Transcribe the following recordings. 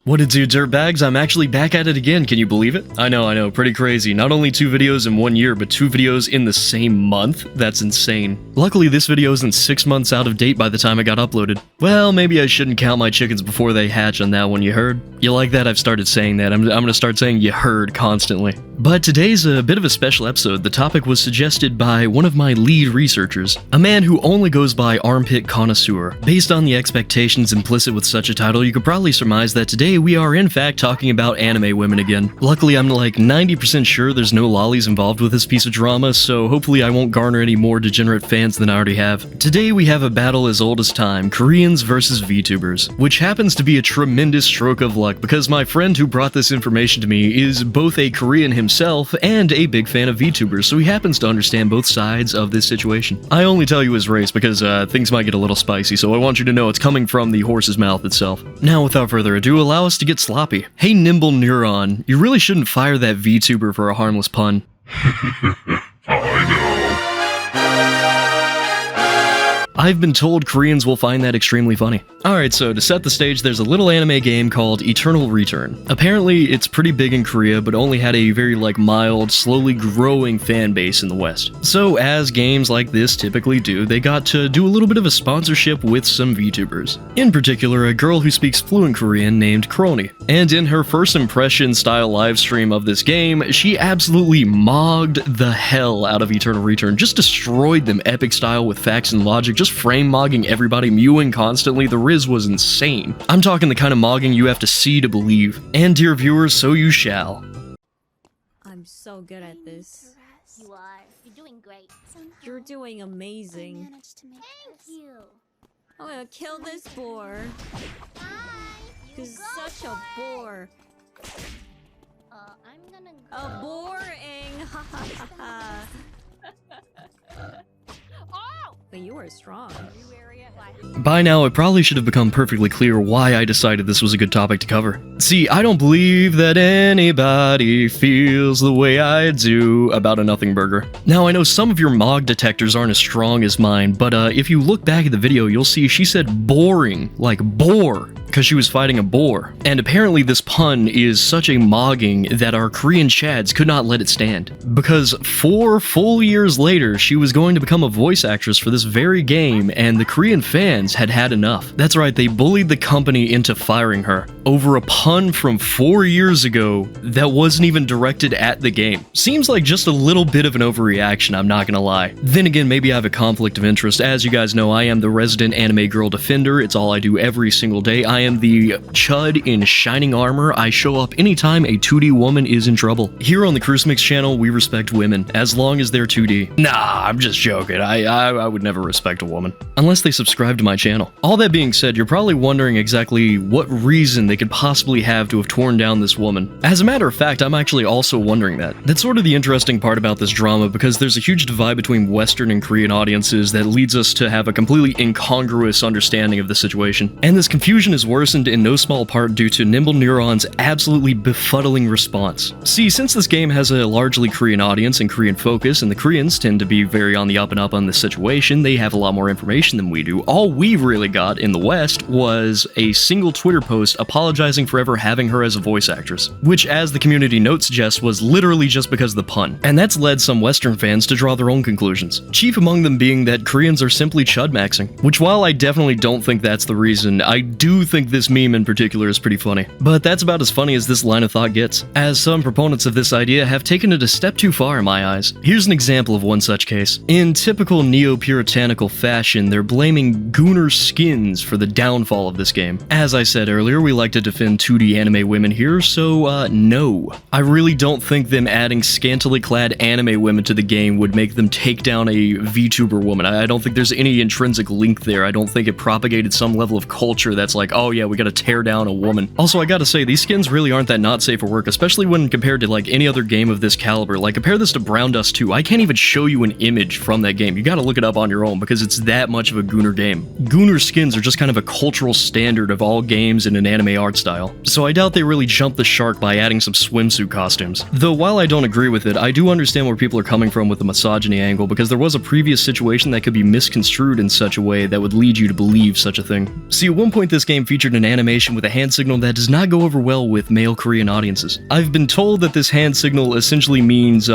What it do, dirtbags? I'm actually back at it again, can you believe it? I know, pretty crazy. Not only 2 videos in 1 year, but 2 videos in the same month? That's insane. Luckily, this video isn't 6 months out of date by the time it got uploaded. Well, maybe I shouldn't count my chickens before they hatch on that one, you heard? You like that? I've started saying that. I'm gonna start saying you heard constantly. But today's a bit of a special episode. The topic was suggested by one of my lead researchers, a man who only goes by Armpit Connoisseur. Based on the expectations implicit with such a title, you could probably surmise that today we are in fact talking about anime women again. Luckily, I'm like 90% sure there's no lollies involved with this piece of drama, so hopefully I won't garner any more degenerate fans than I already have. Today we have a battle as old as time, Koreans versus VTubers, which happens to be a tremendous stroke of luck because my friend who brought this information to me is both a Korean himself and a big fan of VTubers, so he happens to understand both sides of this situation. I only tell you his race because things might get a little spicy, so I want you to know it's coming from the horse's mouth itself. Now, without further ado, allow us to get sloppy. Hey Nimble Neuron, you really shouldn't fire that VTuber for a harmless pun. I've been told Koreans will find that extremely funny. Alright, so to set the stage, there's a little anime game called Eternal Return. Apparently, it's pretty big in Korea, but only had a very, mild, slowly growing fan base in the West. So, as games like this typically do, they got to do a little bit of a sponsorship with some VTubers. In particular, a girl who speaks fluent Korean named Kronii. And in her first impression style livestream of this game, she absolutely mogged the hell out of Eternal Return, just destroyed them epic style with facts and logic, just frame mogging everybody, mewing constantly. The riz was insane. I'm talking the kind of mogging you have to see to believe. And dear viewers, so you shall. I'm so good at this. You are. You're doing great. You're doing amazing. Thank you. I'm gonna kill this boar. Hi. He's such a boar. I'm gonna go. A boring. Ha ha ha ha. Oh! But you are strong. By now, it probably should have become perfectly clear why I decided this was a good topic to cover. See, I don't believe that anybody feels the way I do about a nothing burger. Now, I know some of your Mog detectors aren't as strong as mine, but if you look back at the video, you'll see she said boring, like boar, because she was fighting a boar. And apparently this pun is such a mogging that our Korean chads could not let it stand. Because 4 full years later, she was going to become a voice actress for this very game, and the Korean fans had had enough. That's right, they bullied the company into firing her over a pun from 4 years ago that wasn't even directed at the game. Seems like just a little bit of an overreaction, I'm not gonna lie. Then again, maybe I have a conflict of interest. As you guys know, I am the resident anime girl defender. It's all I do every single day. I am the chud in shining armor. I show up anytime a 2D woman is in trouble. Here on the Crucimix channel, we respect women, as long as they're 2D. Nah, I'm just joking. I would never respect a woman. Unless they subscribe to my channel. All that being said, you're probably wondering exactly what reason they could possibly have to have torn down this woman. As a matter of fact, I'm actually also wondering that. That's sort of the interesting part about this drama, because there's a huge divide between Western and Korean audiences that leads us to have a completely incongruous understanding of the situation. And this confusion is worsened in no small part due to Nimble Neuron's absolutely befuddling response. See, since this game has a largely Korean audience and Korean focus, and the Koreans tend to be very on the up and up on this situation, they have a lot more information than we do. All we really got in the West was a single Twitter post apologizing for ever having her as a voice actress, which, as the community note suggests, was literally just because of the pun. And that's led some Western fans to draw their own conclusions, chief among them being that Koreans are simply chud-maxing, which while I definitely don't think that's the reason, I do think this meme in particular is pretty funny. But that's about as funny as this line of thought gets, as some proponents of this idea have taken it a step too far in my eyes. Here's an example of one such case. In typical neo-puritanical fashion, they're blaming Gooner skins for the downfall of this game. As I said earlier, we like to defend 2D anime women here, so no. I really don't think them adding scantily clad anime women to the game would make them take down a VTuber woman. I don't think there's any intrinsic link there. I don't think it propagated some level of culture that's like, oh yeah, we gotta tear down a woman. Also, I gotta say, these skins really aren't that not safe for work, especially when compared to any other game of this caliber. Compare this to Brown Dust 2. I can't even show you an image from that game. You gotta look it up on your own because it's that much of a Gooner game. Gooner skins are just kind of a cultural standard of all games in an anime art style, so I doubt they really jumped the shark by adding some swimsuit costumes. Though while I don't agree with it, I do understand where people are coming from with the misogyny angle, because there was a previous situation that could be misconstrued in such a way that would lead you to believe such a thing. See, at one point this game featured featured an animation with a hand signal that does not go over well with male Korean audiences. I've been told that this hand signal essentially means,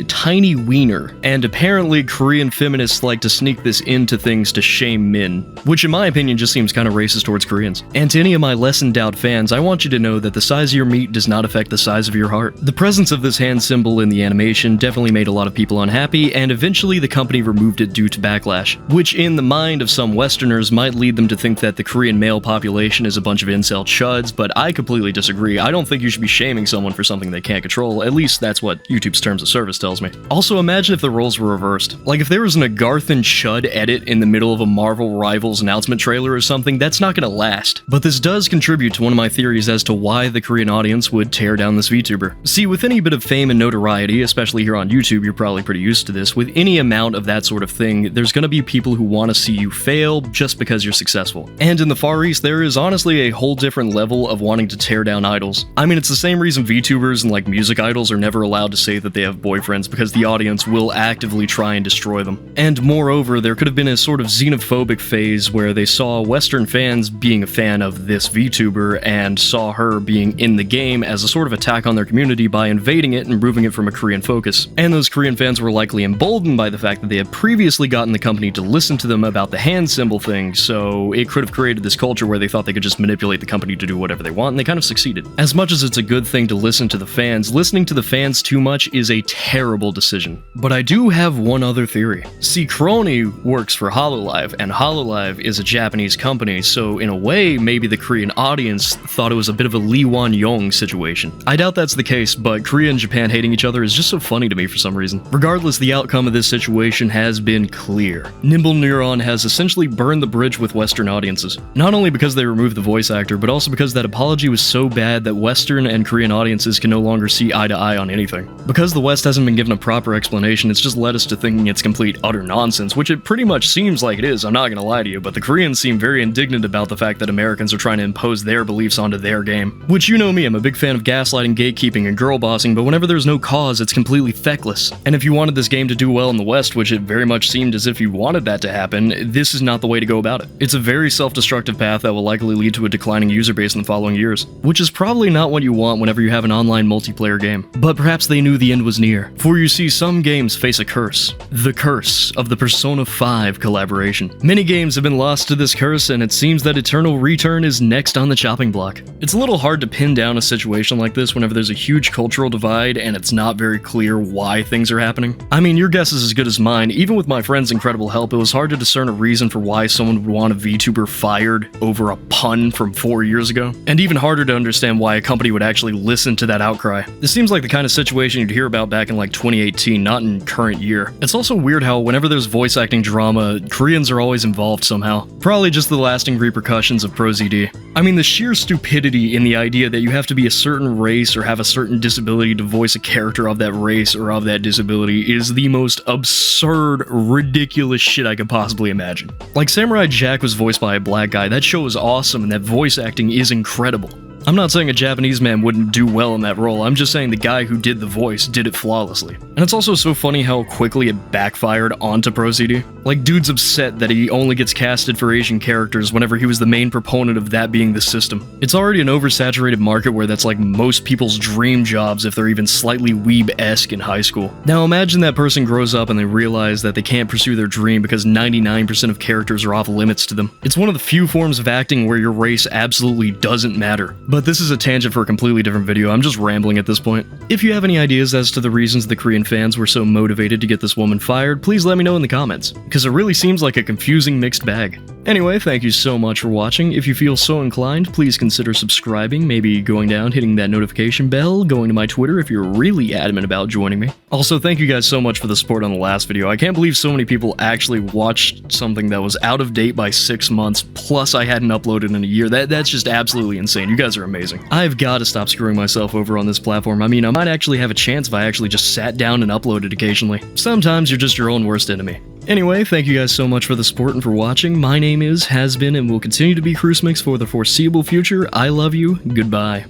tiny wiener, and apparently Korean feminists like to sneak this into things to shame men, which in my opinion just seems kind of racist towards Koreans. And to any of my less endowed fans, I want you to know that the size of your meat does not affect the size of your heart. The presence of this hand symbol in the animation definitely made a lot of people unhappy, and eventually the company removed it due to backlash, which in the mind of some Westerners might lead them to think that the Korean male population is a bunch of incel chuds, but I completely disagree. I don't think you should be shaming someone for something they can't control, at least that's what YouTube's terms of service tells me. Also, imagine if the roles were reversed. Like if there was an Agarthan chud edit in the middle of a Marvel Rivals announcement trailer or something, that's not gonna last. But this does contribute to one of my theories as to why the Korean audience would tear down this VTuber. See, with any bit of fame and notoriety, especially here on YouTube, you're probably pretty used to this, with any amount of that sort of thing, there's gonna be people who want to see you fail just because you're successful. And in the Far East, there is honestly a whole different level of wanting to tear down idols. I mean, it's the same reason VTubers and like music idols are never allowed to say that they have boyfriends, because the audience will actively try and destroy them. And moreover, there could have been a sort of xenophobic phase where they saw Western fans being a fan of this VTuber and saw her being in the game as a sort of attack on their community by invading it and moving it from a Korean focus. And those Korean fans were likely emboldened by the fact that they had previously gotten the company to listen to them about the hand symbol thing, so it could have created this culture where they thought they could just manipulate the company to do whatever they want, and they kind of succeeded. As much as it's a good thing to listen to the fans, listening to the fans too much is a terrible decision. But I do have one other theory. See, Kronii works for hololive, and hololive is a Japanese company, so in a way, maybe the Korean audience thought it was a bit of a Lee Wan-yong situation. I doubt that's the case, but Korea and Japan hating each other is just so funny to me for some reason. Regardless, the outcome of this situation has been clear. Nimble Neuron has essentially burned the bridge with Western audiences. Not only because they removed the voice actor, but also because that apology was so bad that Western and Korean audiences can no longer see eye to eye on anything. Because the West hasn't been given a proper explanation, it's just led us to thinking it's complete utter nonsense, which it pretty much seems like it is, I'm not gonna lie to you, but the Koreans seem very indignant about the fact that Americans are trying to impose their beliefs onto their game. Which, you know me, I'm a big fan of gaslighting, gatekeeping, and girl bossing, but whenever there's no cause, it's completely feckless. And if you wanted this game to do well in the West, which it very much seemed as if you wanted that to happen, this is not the way to go about it. It's a very self-destructive path that will likely lead to a declining user base in the following years, which is probably not what you want whenever you have an online multiplayer game. But perhaps they knew the end was near. For you see, some games face a curse. The curse of the Persona 5 collaboration. Many games have been lost to this curse, and it seems that Eternal Return is next on the chopping block. It's a little hard to pin down a situation like this whenever there's a huge cultural divide and it's not very clear why things are happening. I mean, your guess is as good as mine. Even with my friend's incredible help, it was hard to discern a reason for why someone would want a VTuber fired over a pun from 4 years ago, and even harder to understand why a company would actually listen to that outcry. This seems like the kind of situation you'd hear about back in like 2018, not in current year. It's also weird how whenever there's voice acting drama, Koreans are always involved somehow. Probably just the lasting repercussions of ProZD. I mean, the sheer stupidity in the idea that you have to be a certain race or have a certain disability to voice a character of that race or of that disability is the most absurd, ridiculous shit I could possibly imagine. Like, Samurai Jack was voiced by a black guy. That show is awesome, and that voice acting is incredible. I'm not saying a Japanese man wouldn't do well in that role, I'm just saying the guy who did the voice did it flawlessly. And it's also so funny how quickly it backfired onto ProZD. Like, dude's upset that he only gets casted for Asian characters whenever he was the main proponent of that being the system. It's already an oversaturated market where that's like most people's dream jobs if they're even slightly weeb-esque in high school. Now imagine that person grows up and they realize that they can't pursue their dream because 99% of characters are off limits to them. It's one of the few forms of acting where your race absolutely doesn't matter. But this is a tangent for a completely different video, I'm just rambling at this point. If you have any ideas as to the reasons the Korean fans were so motivated to get this woman fired, please let me know in the comments, because it really seems like a confusing mixed bag. Anyway, thank you so much for watching. If you feel so inclined, please consider subscribing, maybe going down, hitting that notification bell, going to my Twitter if you're really adamant about joining me. Also, thank you guys so much for the support on the last video. I can't believe so many people actually watched something that was out of date by 6 months, plus I hadn't uploaded in a year. That's just absolutely insane. You guys are amazing. I've got to stop screwing myself over on this platform. I mean, I might actually have a chance if I actually just sat down and uploaded occasionally. Sometimes you're just your own worst enemy. Anyway, thank you guys so much for the support and for watching. My name is, has been, and will continue to be Crucemix for the foreseeable future. I love you. Goodbye.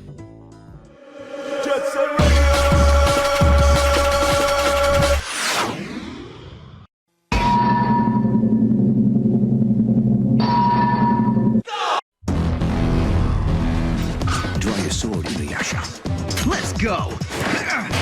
Volodya Yasha. Let's go!